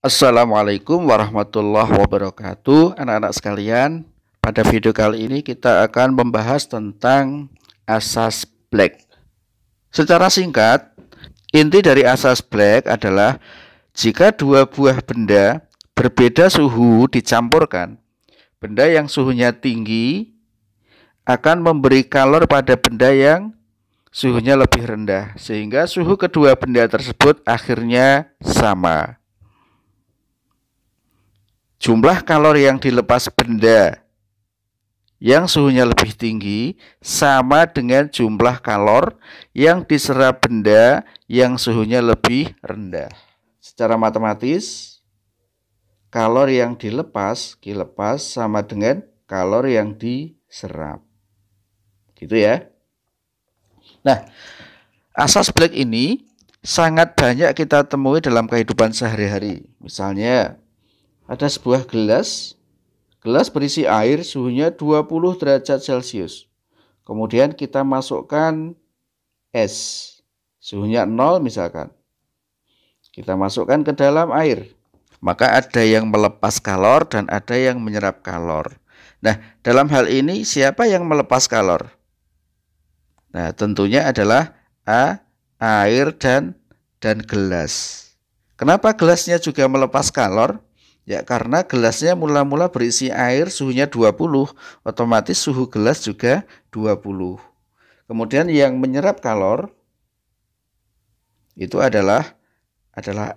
Assalamualaikum warahmatullahi wabarakatuh. Anak-anak sekalian, pada video kali ini kita akan membahas tentang asas Black. Secara singkat, inti dari asas Black adalah jika dua buah benda berbeda suhu dicampurkan, benda yang suhunya tinggi akan memberi kalor pada benda yang suhunya lebih rendah, sehingga suhu kedua benda tersebut akhirnya sama. Jumlah kalori yang dilepas benda yang suhunya lebih tinggi sama dengan jumlah kalor yang diserap benda yang suhunya lebih rendah. Secara matematis, kalori yang dilepas sama dengan kalori yang diserap. Gitu ya. Nah, asas Black ini sangat banyak kita temui dalam kehidupan sehari-hari. Misalnya, ada sebuah gelas berisi air suhunya 20 derajat Celcius. Kemudian kita masukkan es, suhunya 0 misalkan. Kita masukkan ke dalam air. Maka ada yang melepas kalor dan ada yang menyerap kalor. Nah, dalam hal ini siapa yang melepas kalor? Nah, tentunya adalah air dan gelas. Kenapa gelasnya juga melepas kalor? Ya, karena gelasnya mula-mula berisi air suhunya 20, otomatis suhu gelas juga 20. Kemudian yang menyerap kalor itu adalah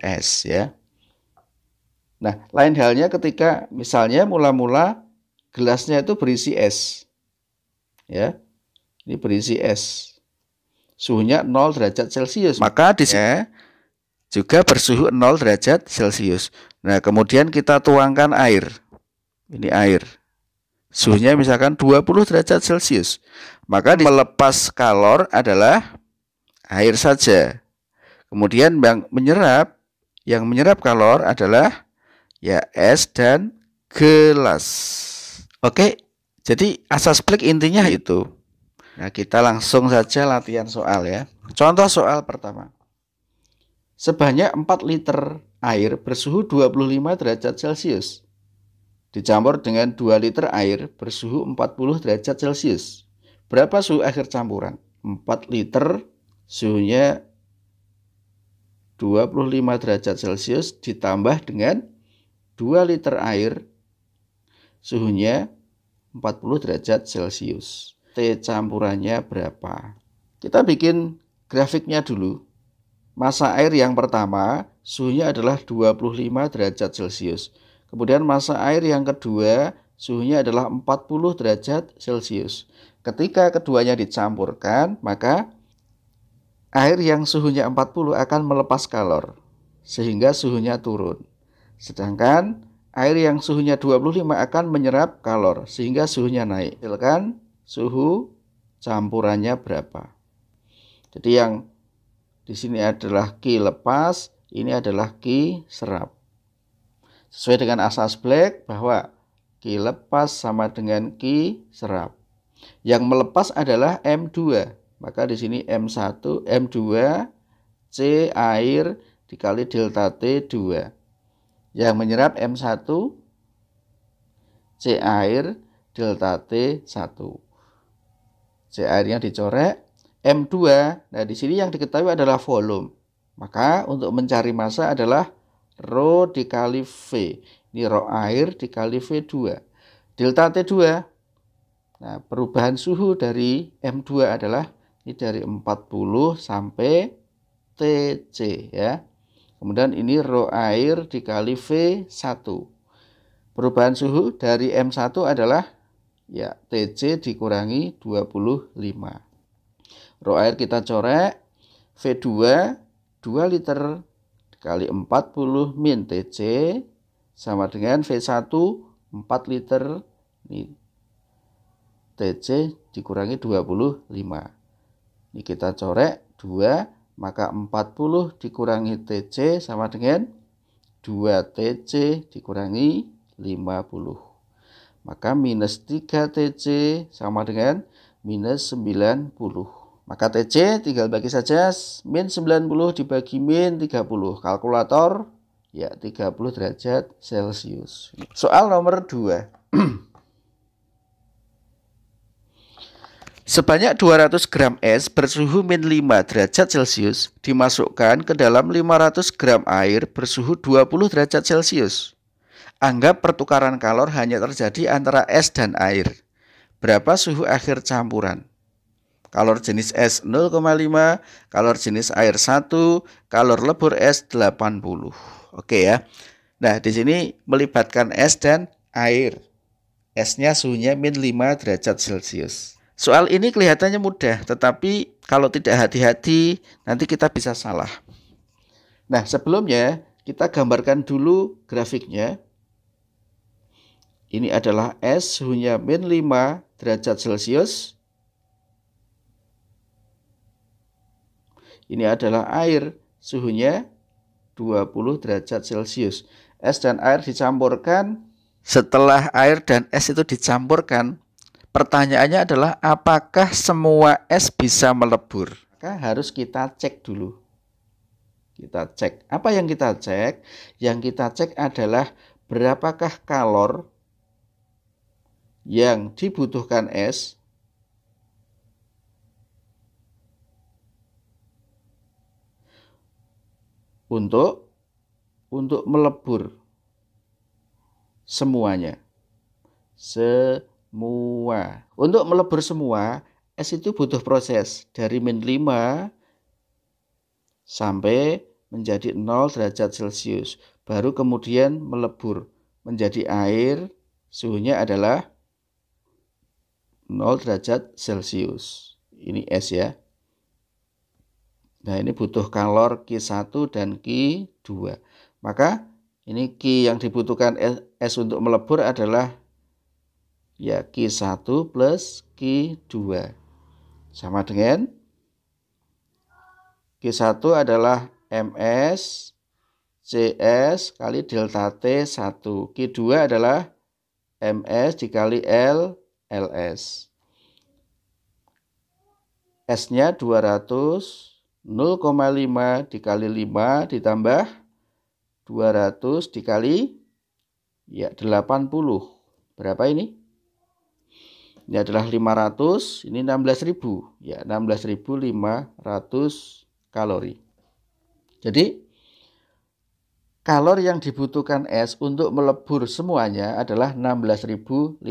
es ya. Nah, lain halnya ketika misalnya mula-mula gelasnya itu berisi es. Ya. Ini berisi es. Suhunya 0 derajat Celcius. Maka di sini juga bersuhu 0 derajat Celcius. Nah, kemudian kita tuangkan air. Ini air. Suhunya misalkan 20 derajat Celcius. Maka melepas kalor adalah air saja. Kemudian yang menyerap kalor adalah ya es dan gelas. Oke, jadi asas Black intinya itu. Nah, kita langsung saja latihan soal ya. Contoh soal pertama. Sebanyak 4 liter air bersuhu 25 derajat Celcius dicampur dengan 2 liter air bersuhu 40 derajat Celcius. Berapa suhu akhir campuran? 4 liter suhunya 25 derajat Celcius ditambah dengan 2 liter air suhunya 40 derajat Celcius. T campurannya berapa? Kita bikin grafiknya dulu. Massa air yang pertama suhunya adalah 25 derajat Celcius. Kemudian massa air yang kedua suhunya adalah 40 derajat Celcius. Ketika keduanya dicampurkan, maka air yang suhunya 40 akan melepas kalor sehingga suhunya turun. Sedangkan air yang suhunya 25 akan menyerap kalor sehingga suhunya naik. Hasilkan suhu campurannya berapa? Jadi yang di sini adalah Q lepas, ini adalah Q serap. Sesuai dengan asas Black bahwa Q lepas sama dengan Q serap. Yang melepas adalah M2. Maka di sini M1, M2, C air dikali delta T2. Yang menyerap M1, C air delta T1. C airnya dicorek. M2, nah di sini yang diketahui adalah volume. Maka untuk mencari massa adalah rho dikali V. Ini rho air dikali V2. Delta T2. Nah, perubahan suhu dari M2 adalah ini dari 40 sampai TC ya. Kemudian ini rho air dikali V1. Perubahan suhu dari M1 adalah ya TC dikurangi 25. Rho air kita corek, V2 2 liter dikali 40 min TC sama dengan V1 4 liter ini TC dikurangi 25. Ini kita corek 2, maka 40 dikurangi TC sama dengan 2 TC dikurangi 50. Maka minus 3 TC sama dengan minus 90. Maka TC tinggal bagi saja min 90 dibagi min 30. Kalkulator Ya, 30 derajat Celcius. Soal nomor 2. Sebanyak 200 gram es bersuhu min 5 derajat Celcius dimasukkan ke dalam 500 gram air bersuhu 20 derajat Celcius. Anggap pertukaran kalor hanya terjadi antara es dan air. Berapa suhu akhir campuran? Kalor jenis es 0,5, kalor jenis air 1, kalor lebur es 80. Oke ya. Nah, di sini melibatkan es dan air. Esnya suhunya min 5 derajat Celcius. Soal ini kelihatannya mudah, tetapi kalau tidak hati-hati nanti kita bisa salah. Nah, sebelumnya kita gambarkan dulu grafiknya. Ini adalah es suhunya min 5 derajat Celcius. Ini adalah air suhunya 20 derajat Celcius. Es dan air dicampurkan. Setelah air dan es itu dicampurkan, pertanyaannya adalah apakah semua es bisa melebur? Maka harus kita cek dulu. Kita cek. Apa yang kita cek? Yang kita cek adalah berapakah kalor yang dibutuhkan es untuk melebur semuanya. Untuk melebur semua, es itu butuh proses dari min 5 sampai menjadi 0 derajat Celcius. Baru kemudian melebur menjadi air, suhunya adalah 0 derajat Celcius. Ini es ya. Nah, ini butuh kalor Q1 dan Q2. Maka ini Q yang dibutuhkan es untuk melebur adalah ya Q1 plus Q2. Sama dengan Q1 adalah MS CS kali delta T1. Q2 adalah MS dikali L LS. S-nya 200, 0,5 dikali 5 ditambah 200 dikali ya 80. Berapa ini? Ini adalah 500, ini 16.000. Ya, 16.500 kalori. Jadi kalor yang dibutuhkan es untuk melebur semuanya adalah 16.500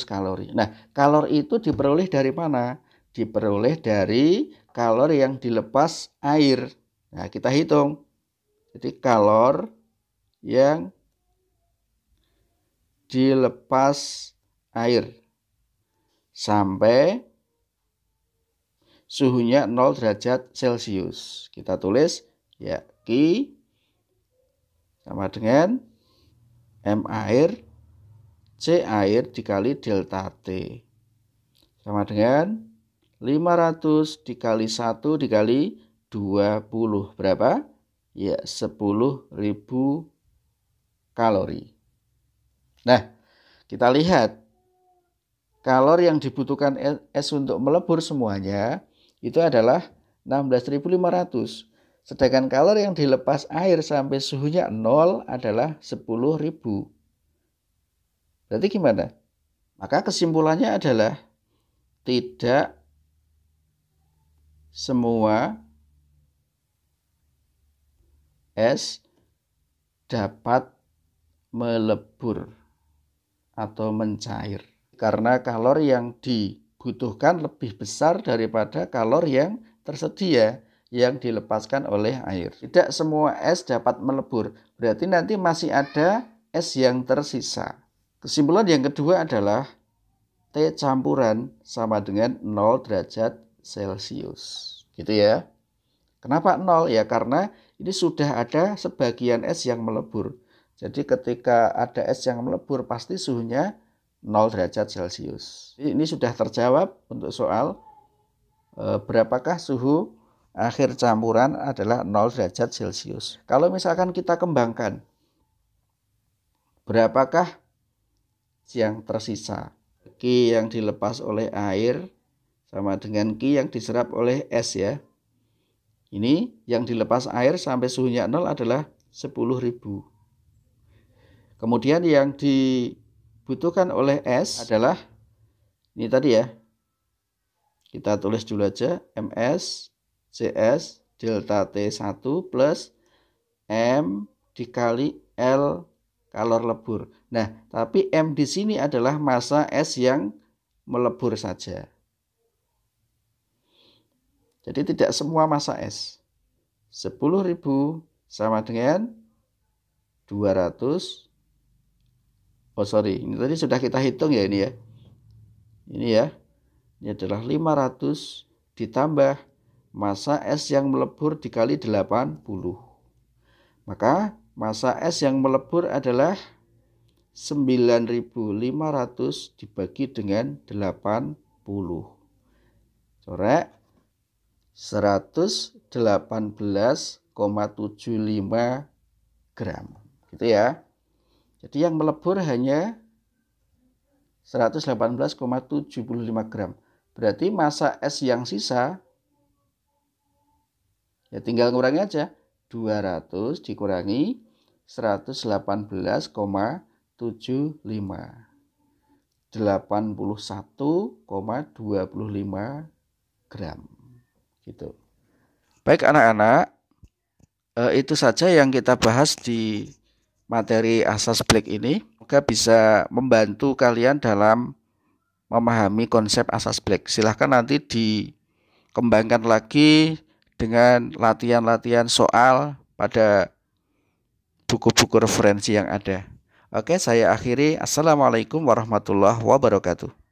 kalori. Nah, kalor itu diperoleh dari mana? Diperoleh dari kalor yang dilepas air. Nah, kita hitung. Jadi kalor yang dilepas air sampai suhunya 0 derajat Celcius. Kita tulis ya Q sama dengan M air C air dikali delta T sama dengan 500 dikali 1 dikali 20. Berapa? Ya 10.000 kalori. Nah, kita lihat kalor yang dibutuhkan es untuk melebur semuanya itu adalah 16.500. Sedangkan kalor yang dilepas air sampai suhunya 0 adalah 10.000. Berarti gimana? Maka kesimpulannya adalah tidak semua es dapat melebur atau mencair. Karena kalor yang dibutuhkan lebih besar daripada kalor yang tersedia yang dilepaskan oleh air. Tidak semua es dapat melebur, berarti nanti masih ada es yang tersisa. Kesimpulan yang kedua adalah T campuran sama dengan 0 derajat Celcius. Gitu ya. Kenapa 0? Ya karena ini sudah ada sebagian es yang melebur. Jadi ketika ada es yang melebur pasti suhunya 0 derajat Celcius. Ini sudah terjawab untuk soal berapakah suhu akhir campuran adalah 0 derajat Celcius. Kalau misalkan kita kembangkan, berapakah yang tersisa? Q yang dilepas oleh air sama dengan Q yang diserap oleh es ya. Ini yang dilepas air sampai suhunya 0 adalah 10.000. Kemudian yang dibutuhkan oleh S adalah ini tadi ya. Kita tulis dulu aja MS CS delta T1 plus M dikali L kalor lebur. Nah, tapi M di sini adalah massa S yang melebur saja. Jadi tidak semua massa S. 10.000 sama dengan 200. Ini tadi sudah kita hitung ya ini ya. Ini ya. Ini adalah 500 ditambah massa S yang melebur dikali 80. Maka massa S yang melebur adalah 9.500 dibagi dengan 80. Coret 118,75 gram. Gitu ya. Jadi yang melebur hanya 118,75 gram. Berarti massa S yang sisa ya tinggal ngurangi aja. 200 dikurangi 118,75. 81,25 gram. Gitu. Baik anak-anak, itu saja yang kita bahas di materi asas Black ini. Semoga bisa membantu kalian dalam memahami konsep asas Black. Silahkan nanti dikembangkan lagi dengan latihan-latihan soal pada buku-buku referensi yang ada. Oke, saya akhiri. Assalamualaikum warahmatullahi wabarakatuh.